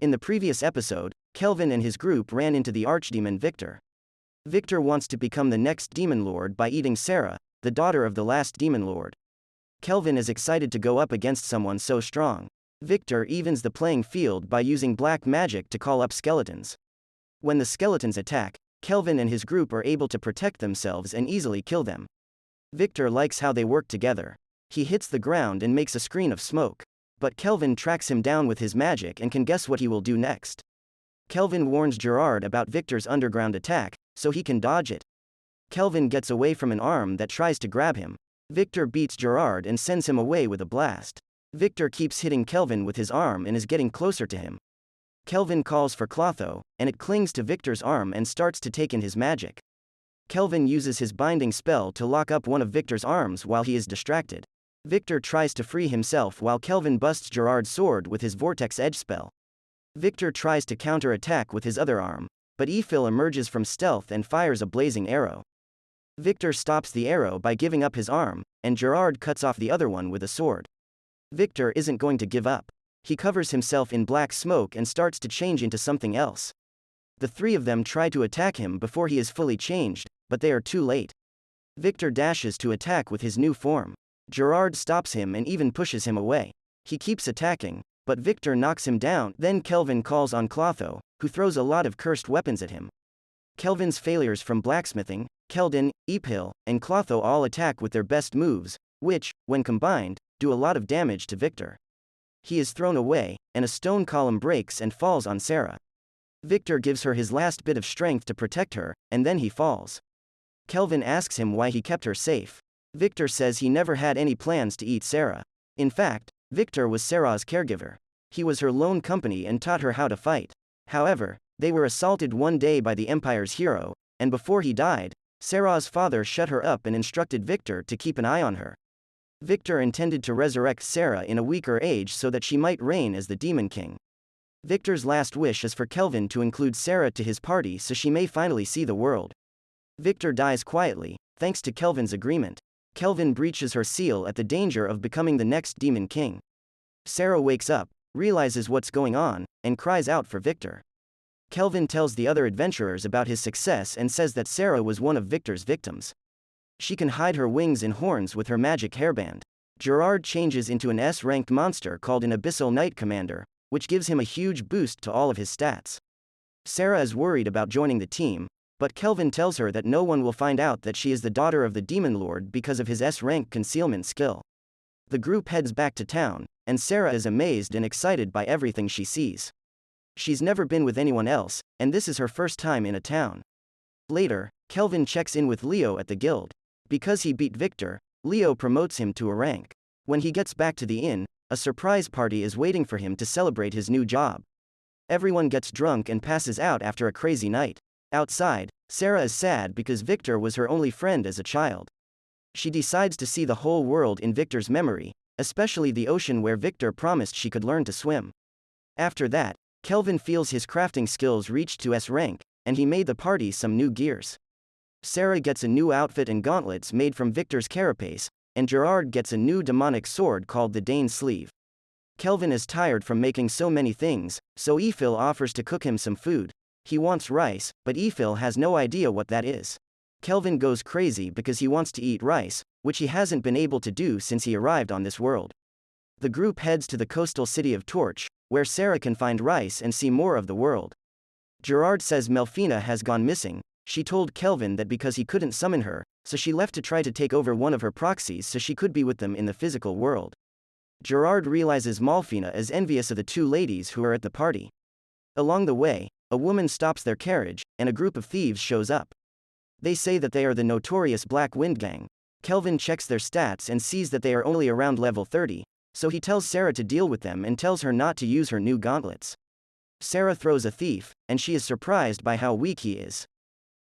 In the previous episode, Kelvin and his group ran into the archdemon Victor. Victor wants to become the next demon lord by eating Sarah, the daughter of the last demon lord. Kelvin is excited to go up against someone so strong. Victor evens the playing field by using black magic to call up skeletons. When the skeletons attack, Kelvin and his group are able to protect themselves and easily kill them. Victor likes how they work together. He hits the ground and makes a screen of smoke. But Kelvin tracks him down with his magic and can guess what he will do next. Kelvin warns Gerard about Victor's underground attack, so he can dodge it. Kelvin gets away from an arm that tries to grab him. Victor beats Gerard and sends him away with a blast. Victor keeps hitting Kelvin with his arm and is getting closer to him. Kelvin calls for Clotho, and it clings to Victor's arm and starts to take in his magic. Kelvin uses his binding spell to lock up one of Victor's arms while he is distracted. Victor tries to free himself while Kelvin busts Gerard's sword with his Vortex Edge spell. Victor tries to counter-attack with his other arm, but Ephil emerges from stealth and fires a blazing arrow. Victor stops the arrow by giving up his arm, and Gerard cuts off the other one with a sword. Victor isn't going to give up. He covers himself in black smoke and starts to change into something else. The three of them try to attack him before he is fully changed, but they are too late. Victor dashes to attack with his new form. Gerard stops him and even pushes him away. He keeps attacking, but Victor knocks him down. Then Kelvin calls on Clotho, who throws a lot of cursed weapons at him. Kelvin's failures from blacksmithing, Keldon, Ephil, and Clotho all attack with their best moves, which, when combined, do a lot of damage to Victor. He is thrown away, and a stone column breaks and falls on Sarah. Victor gives her his last bit of strength to protect her, and then he falls. Kelvin asks him why he kept her safe. Victor says he never had any plans to eat Sarah. In fact, Victor was Sarah's caregiver. He was her lone company and taught her how to fight. However, they were assaulted one day by the Empire's hero, and before he died, Sarah's father shut her up and instructed Victor to keep an eye on her. Victor intended to resurrect Sarah in a weaker age so that she might reign as the Demon King. Victor's last wish is for Kelvin to include Sarah to his party so she may finally see the world. Victor dies quietly, thanks to Kelvin's agreement. Kelvin breaches her seal at the danger of becoming the next Demon King. Sarah wakes up, realizes what's going on, and cries out for Victor. Kelvin tells the other adventurers about his success and says that Sarah was one of Victor's victims. She can hide her wings and horns with her magic hairband. Gerard changes into an S-ranked monster called an Abyssal Knight Commander, which gives him a huge boost to all of his stats. Sarah is worried about joining the team, but Kelvin tells her that no one will find out that she is the daughter of the Demon Lord because of his S-rank concealment skill. The group heads back to town, and Sarah is amazed and excited by everything she sees. She's never been with anyone else, and this is her first time in a town. Later, Kelvin checks in with Leo at the guild. Because he beat Victor, Leo promotes him to a rank. When he gets back to the inn, a surprise party is waiting for him to celebrate his new job. Everyone gets drunk and passes out after a crazy night. Outside, Sarah is sad because Victor was her only friend as a child. She decides to see the whole world in Victor's memory, especially the ocean where Victor promised she could learn to swim. After that, Kelvin feels his crafting skills reached to S rank, and he made the party some new gears. Sarah gets a new outfit and gauntlets made from Victor's carapace, and Gerard gets a new demonic sword called the Dane Sleeve. Kelvin is tired from making so many things, so Ephil offers to cook him some food. He wants rice, but Ephil has no idea what that is. Kelvin goes crazy because he wants to eat rice, which he hasn't been able to do since he arrived on this world. The group heads to the coastal city of Torch, where Sarah can find rice and see more of the world. Gerard says Melfina has gone missing. She told Kelvin that because he couldn't summon her, so she left to try to take over one of her proxies so she could be with them in the physical world. Gerard realizes Melfina is envious of the two ladies who are at the party. Along the way, a woman stops their carriage, and a group of thieves shows up. They say that they are the notorious Black Wind Gang. Kelvin checks their stats and sees that they are only around level 30, so he tells Sarah to deal with them and tells her not to use her new gauntlets. Sarah throws a thief, and she is surprised by how weak he is.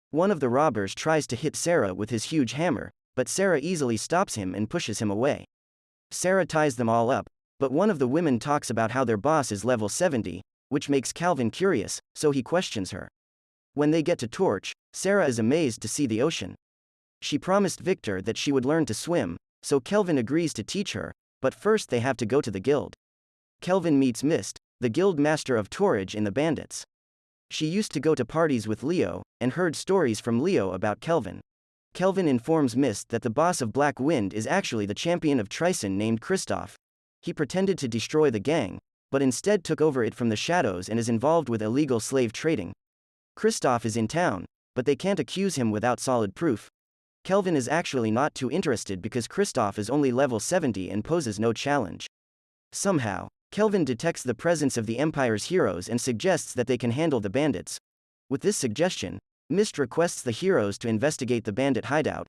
One of the robbers tries to hit Sarah with his huge hammer, but Sarah easily stops him and pushes him away. Sarah ties them all up, but one of the women talks about how their boss is level 70, which makes Kelvin curious, so he questions her. When they get to Torch, Sarah is amazed to see the ocean. She promised Victor that she would learn to swim, so Kelvin agrees to teach her, but first they have to go to the guild. Kelvin meets Mist, the guild master of Torridge in the Bandits. She used to go to parties with Leo, and heard stories from Leo about Kelvin. Kelvin informs Mist that the boss of Black Wind is actually the champion of Trison named Kristoff. He pretended to destroy the gang, but instead took over it from the shadows and is involved with illegal slave trading. Kristoff is in town, but they can't accuse him without solid proof. Kelvin is actually not too interested because Kristoff is only level 70 and poses no challenge. Somehow, Kelvin detects the presence of the Empire's heroes and suggests that they can handle the bandits. With this suggestion, Mist requests the heroes to investigate the bandit hideout.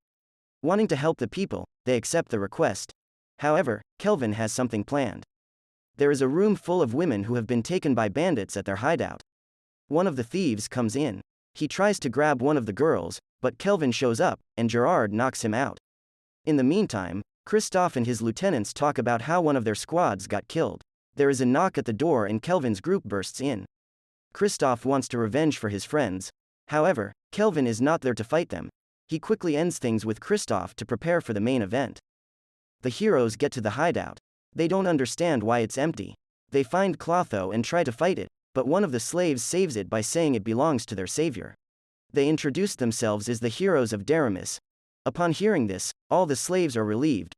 Wanting to help the people, they accept the request. However, Kelvin has something planned. There is a room full of women who have been taken by bandits at their hideout. One of the thieves comes in. He tries to grab one of the girls, but Kelvin shows up, and Gerard knocks him out. In the meantime, Kristoff and his lieutenants talk about how one of their squads got killed. There is a knock at the door and Kelvin's group bursts in. Kristoff wants to revenge for his friends. However, Kelvin is not there to fight them. He quickly ends things with Kristoff to prepare for the main event. The heroes get to the hideout. They don't understand why it's empty. They find Clotho and try to fight it, but one of the slaves saves it by saying it belongs to their savior. They introduce themselves as the heroes of Daramis. Upon hearing this, all the slaves are relieved.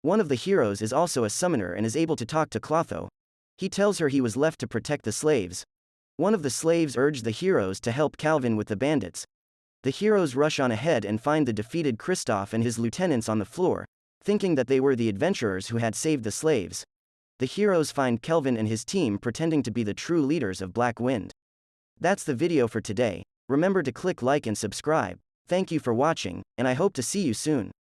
One of the heroes is also a summoner and is able to talk to Clotho. He tells her he was left to protect the slaves. One of the slaves urged the heroes to help Calvin with the bandits. The heroes rush on ahead and find the defeated Kristoff and his lieutenants on the floor, thinking that they were the adventurers who had saved the slaves. The heroes find Kelvin and his team pretending to be the true leaders of Black Wind. That's the video for today. Remember to click like and subscribe. Thank you for watching, and I hope to see you soon.